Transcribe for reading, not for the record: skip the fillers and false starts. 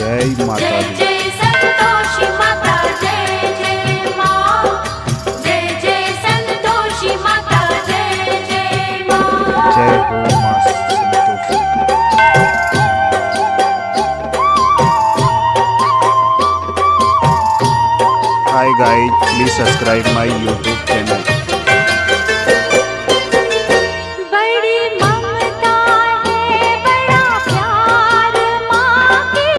जय माता दी। जय संतोषी माता जय जय माँ, जय जय संतोषी माता जय जय माँ। जय हो माँ Santoshi. Hi guys, please subscribe my YouTube channel.